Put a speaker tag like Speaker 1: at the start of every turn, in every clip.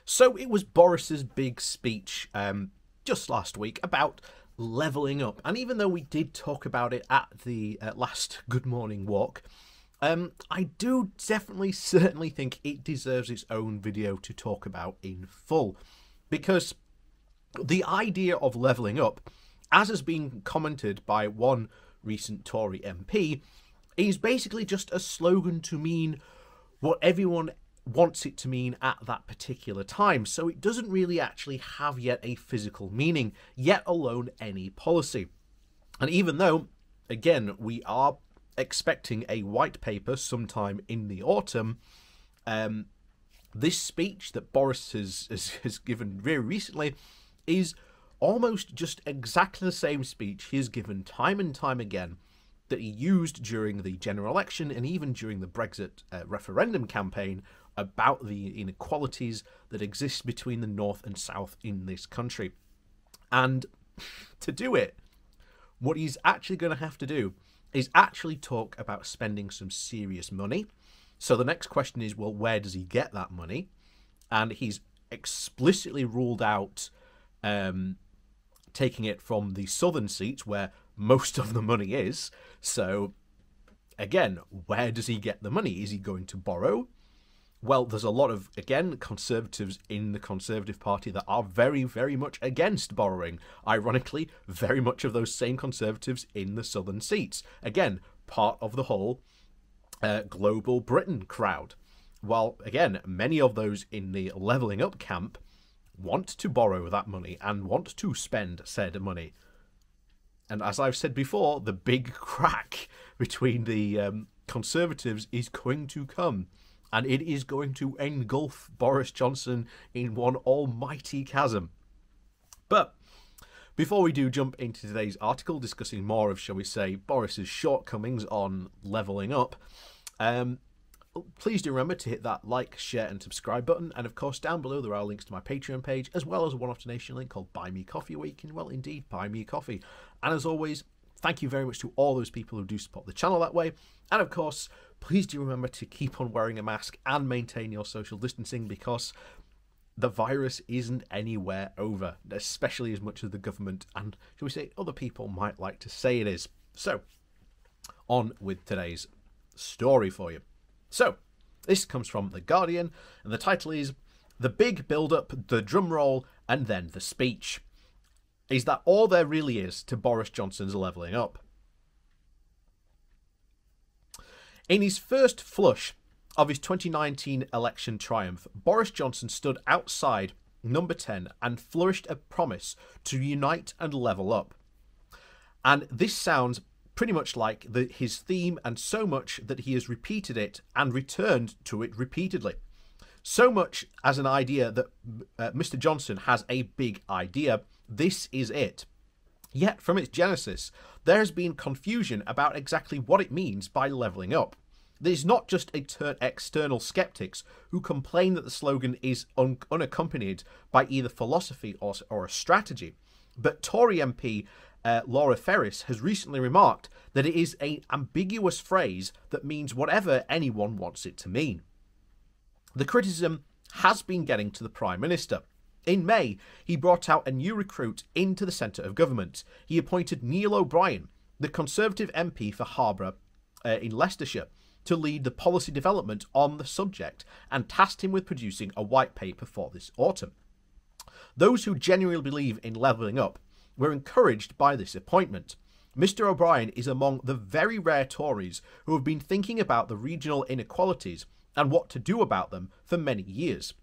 Speaker 1: So it was Boris's big speech just last week about levelling up. And even though we did talk about it at the last Good Morning Walk, I do certainly think it deserves its own video to talk about in full. Because the idea of levelling up, as has been commented by one recent Tory MP, is basically just a slogan to mean what everyone wants it to mean at that particular time. So it doesn't really actually have yet a physical meaning, yet alone any policy. And even though, again, we are expecting a white paper sometime in the autumn, this speech that Boris has given very recently is almost just exactly the same speech he has given time and time again that he used during the general election and even during the Brexit referendum campaign about the inequalities that exist between the North and South in this country. And to do it, what he's actually going to have to do is actually talk about spending some serious money. So the next question is, well, where does he get that money? And he's explicitly ruled out taking it from the southern seats where most of the money is. So again, where does he get the money? Is he going to borrow? Well, there's a lot of, again, Conservatives in the Conservative Party that are very, very much against borrowing. Ironically, very much of those same Conservatives in the southern seats. Again, part of the whole global Britain crowd. While, again, many of those in the levelling up camp want to borrow that money and want to spend said money. And as I've said before, the big crack between the Conservatives is going to come. And it is going to engulf Boris Johnson in one almighty chasm. But before we do jump into today's article discussing more of, shall we say, Boris's shortcomings on levelling up, please do remember to hit that like, share and subscribe button. And of course, down below there are links to my Patreon page, as well as a one-off donation link called Buy Me Coffee, where you can, well, indeed, buy me a coffee. And as always, thank you very much to all those people who do support the channel that way. And of course, please do remember to keep on wearing a mask and maintain your social distancing, because the virus isn't anywhere over, especially as much as the government and, shall we say, other people might like to say it is. So, on with today's story for you. So, this comes from The Guardian, and the title is The Big Build-Up, the Drum Roll, and then the Speech. Is that all there really is to Boris Johnson's levelling up? In his first flush of his 2019 election triumph, Boris Johnson stood outside Number 10 and flourished a promise to unite and level up. And this sounds pretty much like his theme, and so much that he has repeated it and returned to it repeatedly. So much as an idea that Mr. Johnson has a big idea. This is it. Yet, from its genesis, there has been confusion about exactly what it means by levelling up. There's not just external skeptics who complain that the slogan is unaccompanied by either philosophy or a strategy, but Tory MP Laura Ferris has recently remarked that it is an ambiguous phrase that means whatever anyone wants it to mean. The criticism has been getting to the Prime Minister. In May, he brought out a new recruit into the centre of government. He appointed Neil O'Brien, the Conservative MP for Harborough in Leicestershire, to lead the policy development on the subject, and tasked him with producing a white paper for this autumn. Those who genuinely believe in levelling up were encouraged by this appointment. Mr. O'Brien is among the very rare Tories who have been thinking about the regional inequalities and what to do about them for many years.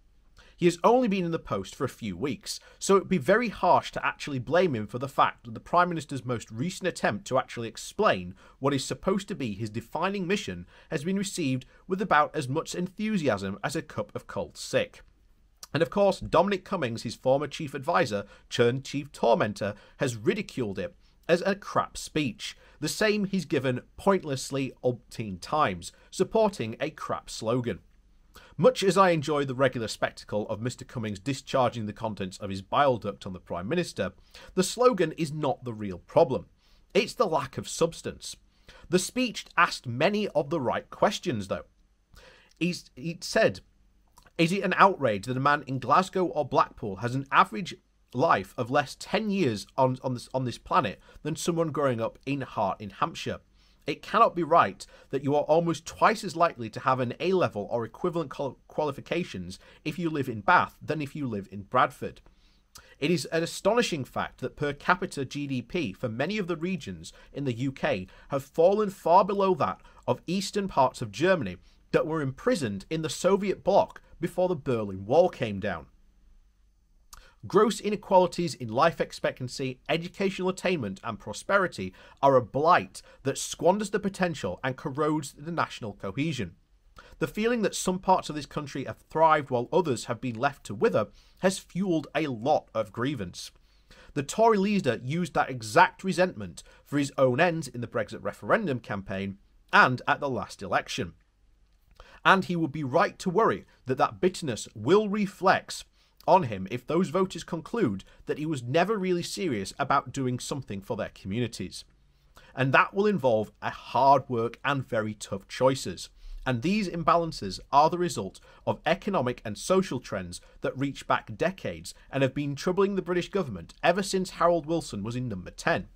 Speaker 1: He has only been in the post for a few weeks, so it would be very harsh to actually blame him for the fact that the Prime Minister's most recent attempt to actually explain what is supposed to be his defining mission has been received with about as much enthusiasm as a cup of cold sick. And of course, Dominic Cummings, his former chief advisor turned chief tormentor, has ridiculed it as a crap speech, the same he's given pointlessly umpteen times, supporting a crap slogan. Much as I enjoy the regular spectacle of Mr. Cummings discharging the contents of his bile duct on the Prime Minister, the slogan is not the real problem. It's the lack of substance. The speech asked many of the right questions, though. He said, Is it an outrage that a man in Glasgow or Blackpool has an average life of less 10 years on this planet than someone growing up in Hart in Hampshire? It cannot be right that you are almost twice as likely to have an A-level or equivalent qualifications if you live in Bath than if you live in Bradford. It is an astonishing fact that per capita GDP for many of the regions in the UK have fallen far below that of eastern parts of Germany that were imprisoned in the Soviet bloc before the Berlin Wall came down. Gross inequalities in life expectancy, educational attainment and prosperity are a blight that squanders the potential and corrodes the national cohesion. The feeling that some parts of this country have thrived while others have been left to wither has fueled a lot of grievance. The Tory leader used that exact resentment for his own ends in the Brexit referendum campaign and at the last election. And he would be right to worry that that bitterness will reflect on him if those voters conclude that he was never really serious about doing something for their communities. And that will involve a hard work and very tough choices. And these imbalances are the result of economic and social trends that reach back decades and have been troubling the British government ever since Harold Wilson was in number 10.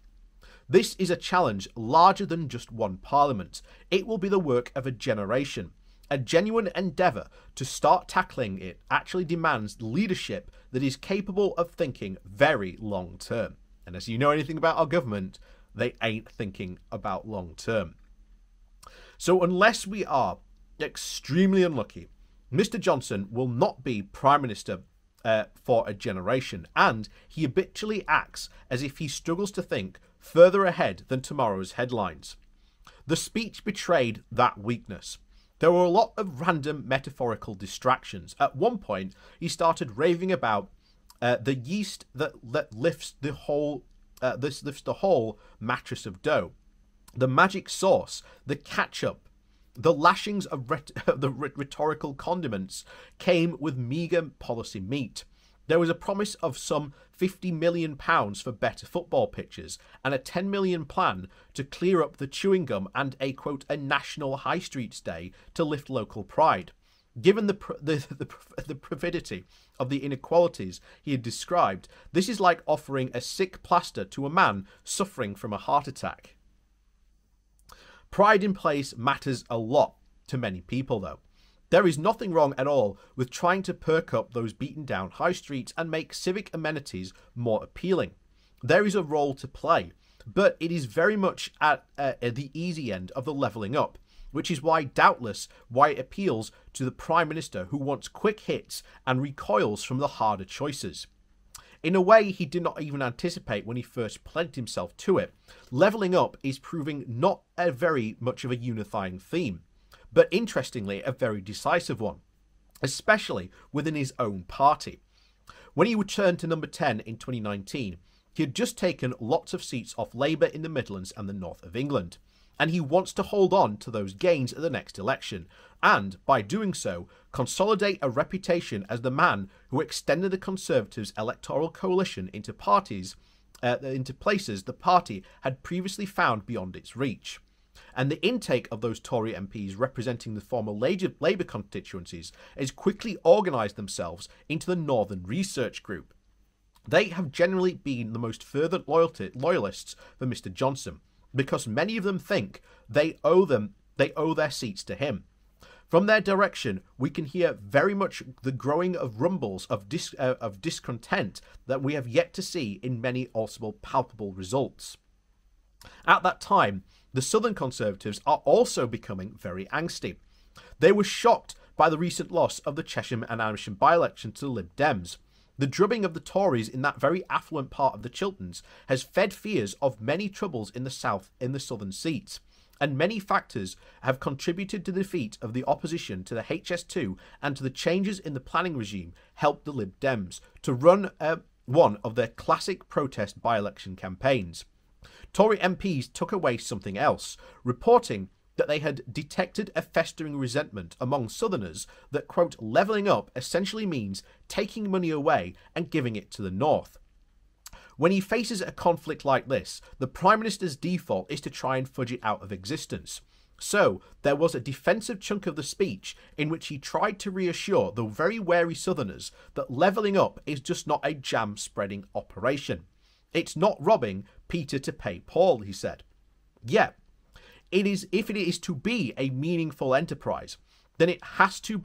Speaker 1: This is a challenge larger than just one parliament. It will be the work of a generation. A genuine endeavour to start tackling it actually demands leadership that is capable of thinking very long term. And as you know anything about our government, they ain't thinking about long term. So unless we are extremely unlucky, Mr. Johnson will not be Prime Minister for a generation, and he habitually acts as if he struggles to think further ahead than tomorrow's headlines. The speech betrayed that weakness. There were a lot of random metaphorical distractions. At one point, he started raving about the yeast that lifts the whole mattress of dough, the magic sauce, the ketchup, the lashings of the rhetorical condiments came with meagre policy meat. There was a promise of some £50 million for better football pitches and a £10 million plan to clear up the chewing gum and a, quote, a national high streets day to lift local pride. Given the profundity of the inequalities he had described, this is like offering a sick plaster to a man suffering from a heart attack. Pride in place matters a lot to many people, though. There is nothing wrong at all with trying to perk up those beaten down high streets and make civic amenities more appealing. There is a role to play, but it is very much at the easy end of the levelling up, which is doubtless why it appeals to the Prime Minister who wants quick hits and recoils from the harder choices. In a way he did not even anticipate when he first pledged himself to it. Levelling up is proving not a very much of a unifying theme, but interestingly a very decisive one, especially within his own party. When he returned to number 10 in 2019, he had just taken lots of seats off Labour in the Midlands and the north of England, and he wants to hold on to those gains at the next election, and, by doing so, consolidate a reputation as the man who extended the Conservatives' electoral coalition into places the party had previously found beyond its reach. And the intake of those Tory MPs representing the former Labour constituencies has quickly organised themselves into the Northern Research Group. They have generally been the most fervent loyalists for Mr. Johnson, because many of them think they owe their seats to him. From their direction, we can hear very much the growing of rumbles of discontent that we have yet to see in many also palpable results. At that time, the Southern Conservatives are also becoming very angsty. They were shocked by the recent loss of the Chesham and Amersham by-election to the Lib Dems. The drubbing of the Tories in that very affluent part of the Chilterns has fed fears of many troubles in the southern seats, and many factors have contributed to the defeat of the opposition to the HS2 and to the changes in the planning regime helped the Lib Dems to run one of their classic protest by-election campaigns. Tory MPs took away something else, reporting that they had detected a festering resentment among Southerners that, quote, levelling up essentially means taking money away and giving it to the North. When he faces a conflict like this, the Prime Minister's default is to try and fudge it out of existence. So there was a defensive chunk of the speech in which he tried to reassure the very wary Southerners that levelling up is just not a jam-spreading operation. It's not robbing Peter to pay Paul, he said. Yeah, it is. If it is to be a meaningful enterprise, then it has to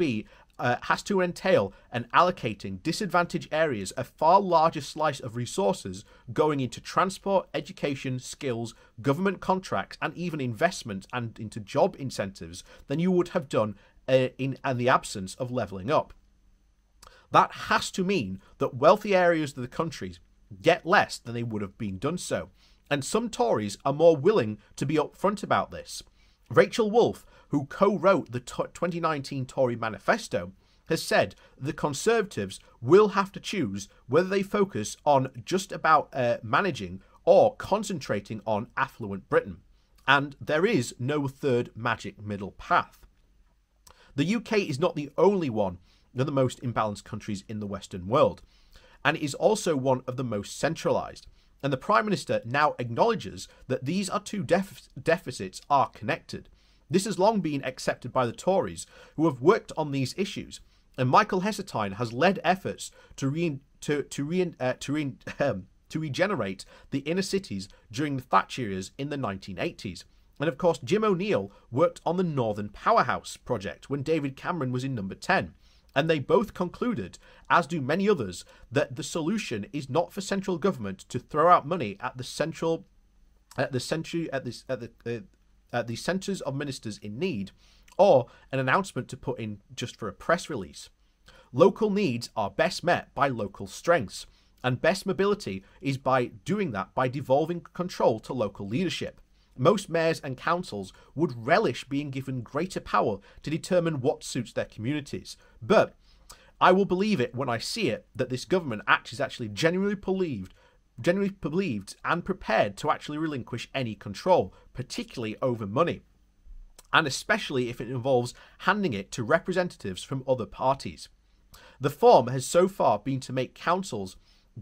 Speaker 1: entail and allocating disadvantaged areas a far larger slice of resources going into transport, education, skills, government contracts, and even investment and into job incentives than you would have done in the absence of levelling up. That has to mean that wealthy areas of the country get less than they would have been done so. And some Tories are more willing to be upfront about this. Rachel Wolfe, who co-wrote the 2019 Tory manifesto, has said the Conservatives will have to choose whether they focus on just about managing or concentrating on affluent Britain. And there is no third magic middle path. The UK is not the only one of the most imbalanced countries in the Western world, and it is also one of the most centralised. And the Prime Minister now acknowledges that these are two deficits are connected. This has long been accepted by the Tories, who have worked on these issues, and Michael Heseltine has led efforts to regenerate the inner cities during the Thatcher years in the 1980s. And of course, Jim O'Neill worked on the Northern Powerhouse project when David Cameron was in number 10. And they both concluded, as do many others, that the solution is not for central government to throw out money at the centres of ministers in need, or an announcement to put in just for a press release. Local needs are best met by local strengths, and best mobility is by doing that by devolving control to local leadership. Most mayors and councils would relish being given greater power to determine what suits their communities. But I will believe it when I see it that this government is actually genuinely believed and prepared to actually relinquish any control, particularly over money, and especially if it involves handing it to representatives from other parties. The form has so far been to make councils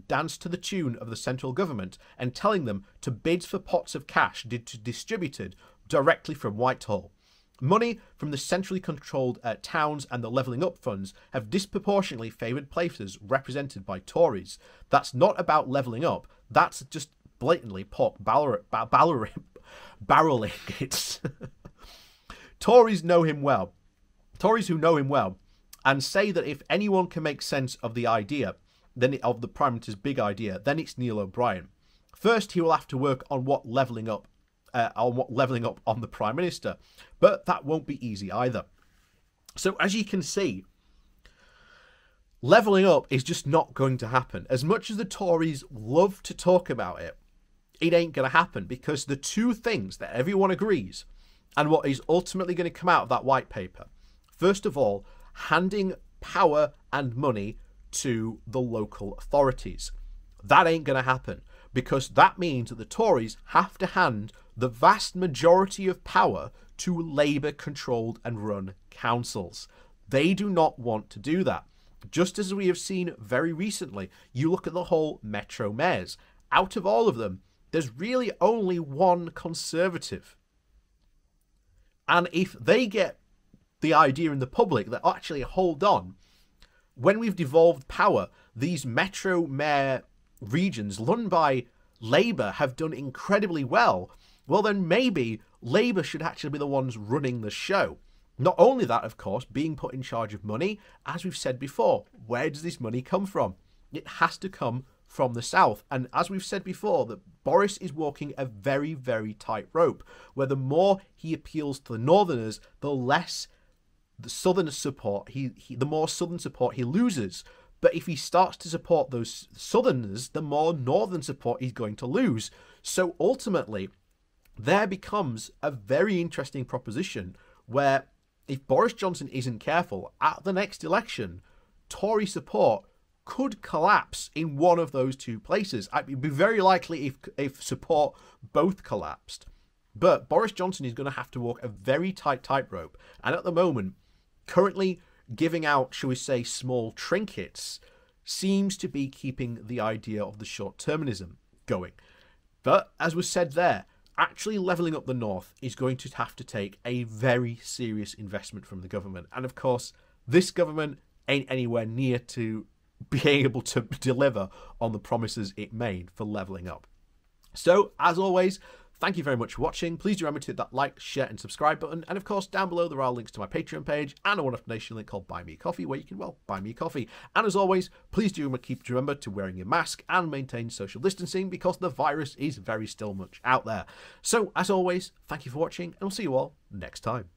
Speaker 1: dance to the tune of the central government and telling them to bid for pots of cash distributed directly from Whitehall. Money from the centrally controlled towns and the levelling up funds have disproportionately favoured places represented by Tories. That's not about levelling up, that's just blatantly pork barreling it. Tories know him well. Tories who know him well and say that if anyone can make sense of the idea, of the Prime Minister's big idea, then it's Neil O'Brien. First, he will have to work on levelling up on the Prime Minister, but that won't be easy either. So as you can see, levelling up is just not going to happen. As much as the Tories love to talk about it, it ain't going to happen, because the two things that everyone agrees, and what is ultimately going to come out of that white paper, first of all, handing power and money to the local authorities. That ain't going to happen, because that means that the Tories have to hand the vast majority of power to Labour-controlled and run councils. They do not want to do that. Just as we have seen very recently, you look at the whole Metro mayors. Out of all of them, there's really only one Conservative. And if they get the idea in the public that actually, hold on, when we've devolved power, these Metro mayor regions run by Labour have done incredibly well, well then maybe Labour should actually be the ones running the show. Not only that, of course, being put in charge of money, as we've said before, where does this money come from? It has to come from the south. And as we've said before, that Boris is walking a very, very tight rope, where the more he appeals to the northerners, the less the southern support, the more southern support he loses. But if he starts to support those southerners, the more northern support he's going to lose. So ultimately, there becomes a very interesting proposition where if Boris Johnson isn't careful, at the next election, Tory support could collapse in one of those two places. It would be very likely if support both collapsed. But Boris Johnson is going to have to walk a very tight tightrope. And at the moment, currently giving out, shall we say, small trinkets seems to be keeping the idea of the short-termism going. But as was said there, actually levelling up the north is going to have to take a very serious investment from the government. And of course, this government ain't anywhere near to being able to deliver on the promises it made for levelling up. So, as always, thank you very much for watching. Please do remember to hit that like, share and subscribe button. And of course, down below there are links to my Patreon page and a one-off donation link called Buy Me a Coffee, where you can, well, buy me a coffee. And as always, please do remember to wearing your mask and maintain social distancing, because the virus is very still much out there. So, as always, thank you for watching, and I'll see you all next time.